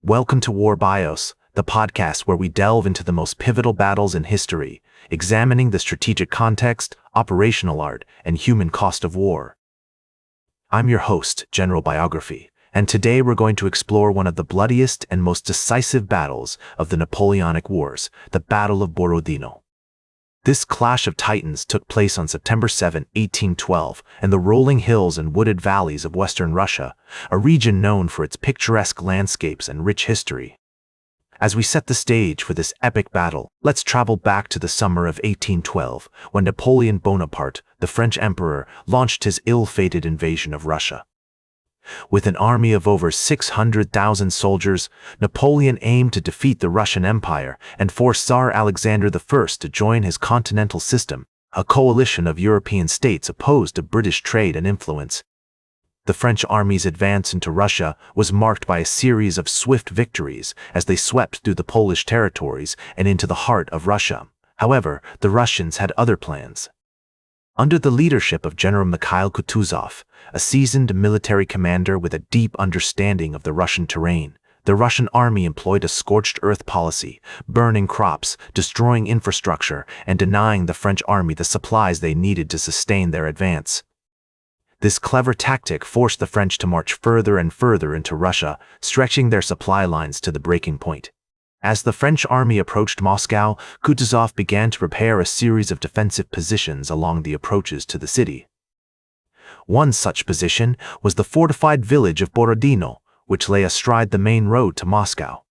Welcome to War Bios, the podcast where we delve into the most pivotal battles in history, examining the strategic context, operational art, and human cost of war. I'm your host, General Biography, and today we're going to explore one of the bloodiest and most decisive battles of the Napoleonic Wars, the Battle of Borodino. This clash of titans took place on September 7, 1812, in the rolling hills and wooded valleys of western Russia, a region known for its picturesque landscapes and rich history. As we set the stage for this epic battle, let's travel back to the summer of 1812, when Napoleon Bonaparte, the French emperor, launched his ill-fated invasion of Russia. With an army of over 600,000 soldiers, Napoleon aimed to defeat the Russian Empire and force Tsar Alexander I to join his continental system, a coalition of European states opposed to British trade and influence. The French army's advance into Russia was marked by a series of swift victories as they swept through the Polish territories and into the heart of Russia. However, the Russians had other plans. Under the leadership of General Mikhail Kutuzov, a seasoned military commander with a deep understanding of the Russian terrain, the Russian army employed a scorched earth policy, burning crops, destroying infrastructure, and denying the French army the supplies they needed to sustain their advance. This clever tactic forced the French to march further and further into Russia, stretching their supply lines to the breaking point. As the French army approached Moscow, Kutuzov began to prepare a series of defensive positions along the approaches to the city. One such position was the fortified village of Borodino, which lay astride the main road to Moscow.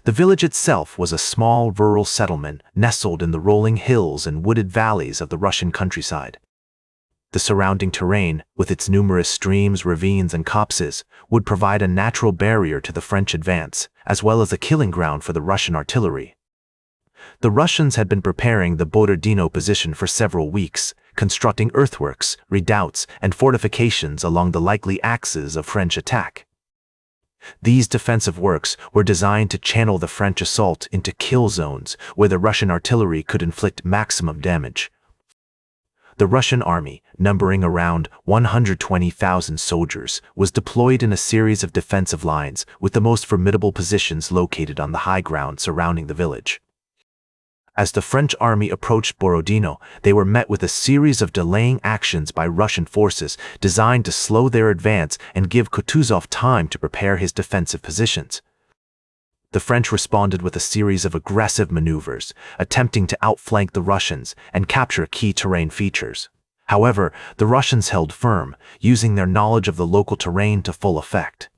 The village itself was a small rural settlement nestled in the rolling hills and wooded valleys of the Russian countryside. The surrounding terrain, with its numerous streams, ravines, and copses, would provide a natural barrier to the French advance, as well as a killing ground for the Russian artillery. The Russians had been preparing the Borodino position for several weeks, constructing earthworks, redoubts, and fortifications along the likely axes of French attack. These defensive works were designed to channel the French assault into kill zones where the Russian artillery could inflict maximum damage. The Russian army, numbering around 120,000 soldiers, was deployed in a series of defensive lines, with the most formidable positions located on the high ground surrounding the village. As the French army approached Borodino, they were met with a series of delaying actions by Russian forces designed to slow their advance and give Kutuzov time to prepare his defensive positions. The French responded with a series of aggressive maneuvers, attempting to outflank the Russians and capture key terrain features. However, the Russians held firm, using their knowledge of the local terrain to full effect.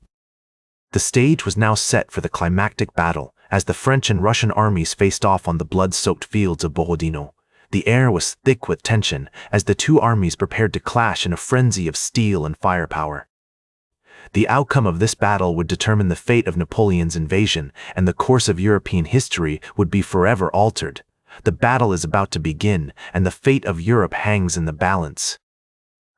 The stage was now set for the climactic battle, as the French and Russian armies faced off on the blood-soaked fields of Borodino. The air was thick with tension as the two armies prepared to clash in a frenzy of steel and firepower. The outcome of this battle would determine the fate of Napoleon's invasion, and the course of European history would be forever altered. The battle is about to begin, and the fate of Europe hangs in the balance.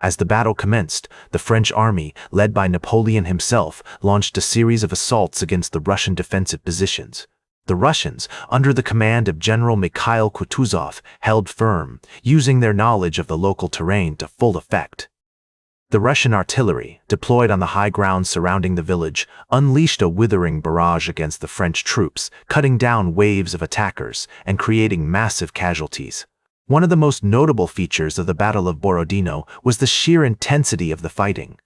As the battle commenced, the French army, led by Napoleon himself, launched a series of assaults against the Russian defensive positions. The Russians, under the command of General Mikhail Kutuzov, held firm, using their knowledge of the local terrain to full effect. The Russian artillery, deployed on the high ground surrounding the village, unleashed a withering barrage against the French troops, cutting down waves of attackers and creating massive casualties. One of the most notable features of the Battle of Borodino was the sheer intensity of the fighting.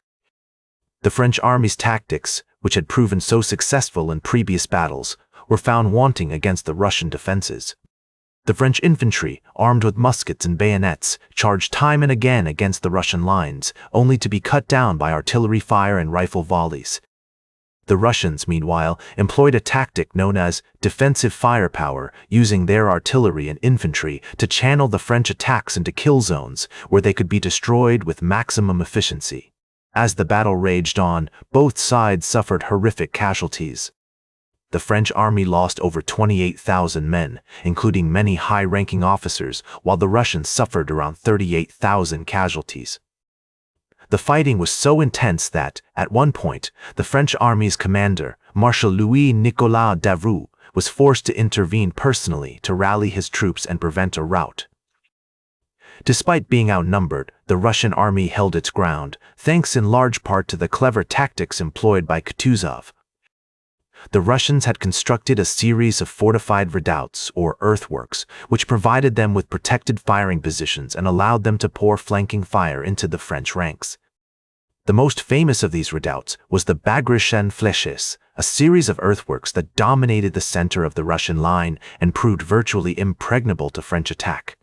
The French army's tactics, which had proven so successful in previous battles, were found wanting against the Russian defenses. The French infantry, armed with muskets and bayonets, charged time and again against the Russian lines, only to be cut down by artillery fire and rifle volleys. The Russians, meanwhile, employed a tactic known as defensive firepower, using their artillery and infantry to channel the French attacks into kill zones, where they could be destroyed with maximum efficiency. As the battle raged on, both sides suffered horrific casualties. The French army lost over 28,000 men, including many high-ranking officers, while the Russians suffered around 38,000 casualties. The fighting was so intense that, at one point, the French army's commander, Marshal Louis-Nicolas Davout, was forced to intervene personally to rally his troops and prevent a rout. Despite being outnumbered, the Russian army held its ground, thanks in large part to the clever tactics employed by Kutuzov. The Russians had constructed a series of fortified redoubts, or earthworks, which provided them with protected firing positions and allowed them to pour flanking fire into the French ranks. The most famous of these redoubts was the Bagrish and Fleches, a series of earthworks that dominated the center of the Russian line and proved virtually impregnable to French attack.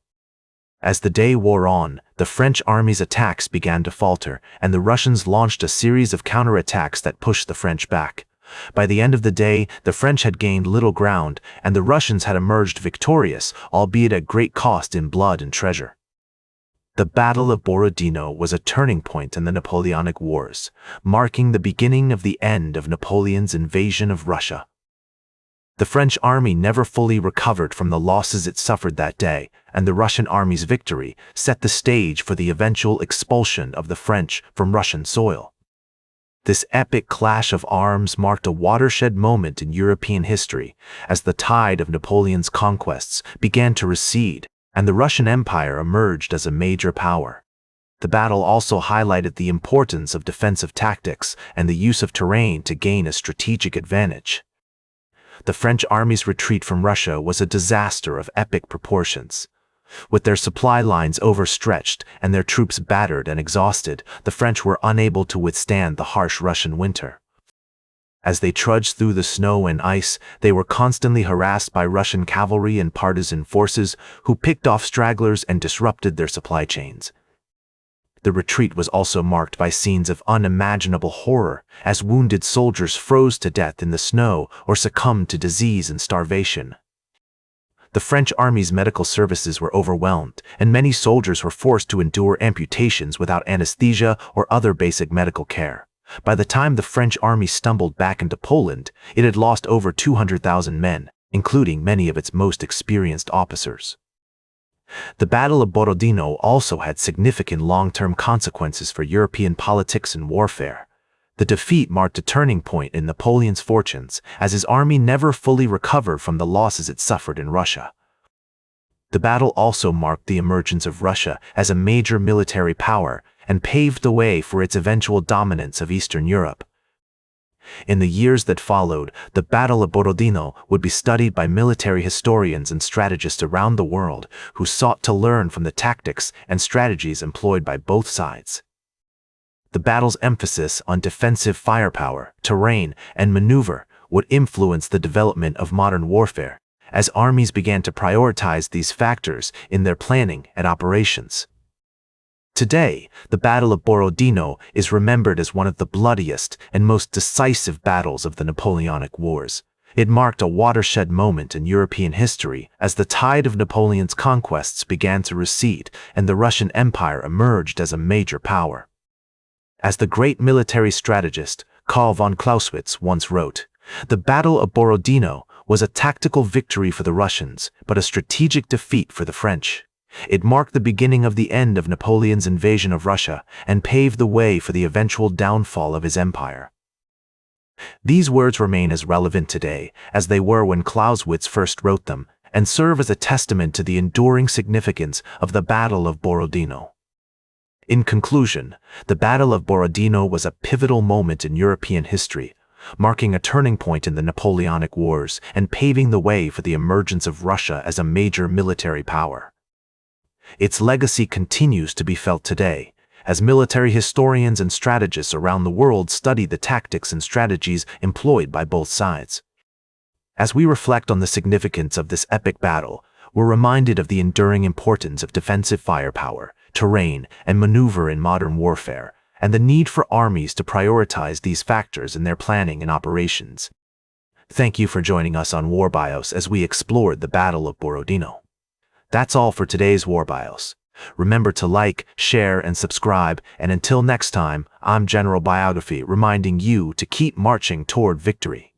As the day wore on, the French army's attacks began to falter, and the Russians launched a series of counterattacks that pushed the French back. By the end of the day, the French had gained little ground, and the Russians had emerged victorious, albeit at great cost in blood and treasure. The Battle of Borodino was a turning point in the Napoleonic Wars, marking the beginning of the end of Napoleon's invasion of Russia. The French army never fully recovered from the losses it suffered that day, and the Russian army's victory set the stage for the eventual expulsion of the French from Russian soil. This epic clash of arms marked a watershed moment in European history as the tide of Napoleon's conquests began to recede, and the Russian Empire emerged as a major power. The battle also highlighted the importance of defensive tactics and the use of terrain to gain a strategic advantage. The French army's retreat from Russia was a disaster of epic proportions. With their supply lines overstretched and their troops battered and exhausted, the French were unable to withstand the harsh Russian winter. As they trudged through the snow and ice, they were constantly harassed by Russian cavalry and partisan forces who picked off stragglers and disrupted their supply chains. The retreat was also marked by scenes of unimaginable horror, as wounded soldiers froze to death in the snow or succumbed to disease and starvation. The French army's medical services were overwhelmed, and many soldiers were forced to endure amputations without anesthesia or other basic medical care. By the time the French army stumbled back into Poland, it had lost over 200,000 men, including many of its most experienced officers. The Battle of Borodino also had significant long-term consequences for European politics and warfare. The defeat marked a turning point in Napoleon's fortunes, as his army never fully recovered from the losses it suffered in Russia. The battle also marked the emergence of Russia as a major military power and paved the way for its eventual dominance of Eastern Europe. In the years that followed, the Battle of Borodino would be studied by military historians and strategists around the world who sought to learn from the tactics and strategies employed by both sides. The battle's emphasis on defensive firepower, terrain, and maneuver would influence the development of modern warfare, as armies began to prioritize these factors in their planning and operations. Today, the Battle of Borodino is remembered as one of the bloodiest and most decisive battles of the Napoleonic Wars. It marked a watershed moment in European history as the tide of Napoleon's conquests began to recede and the Russian Empire emerged as a major power. As the great military strategist Karl von Clausewitz once wrote, "The Battle of Borodino was a tactical victory for the Russians, but a strategic defeat for the French. It marked the beginning of the end of Napoleon's invasion of Russia and paved the way for the eventual downfall of his empire." These words remain as relevant today as they were when Clausewitz first wrote them, and serve as a testament to the enduring significance of the Battle of Borodino. In conclusion, the Battle of Borodino was a pivotal moment in European history, marking a turning point in the Napoleonic Wars and paving the way for the emergence of Russia as a major military power. Its legacy continues to be felt today, as military historians and strategists around the world study the tactics and strategies employed by both sides. As we reflect on the significance of this epic battle, we're reminded of the enduring importance of defensive firepower, terrain, and maneuver in modern warfare, and the need for armies to prioritize these factors in their planning and operations. Thank you for joining us on War Bios as we explored the Battle of Borodino. That's all for today's War Bios. Remember to like, share, and subscribe, and until next time, I'm General Biography reminding you to keep marching toward victory.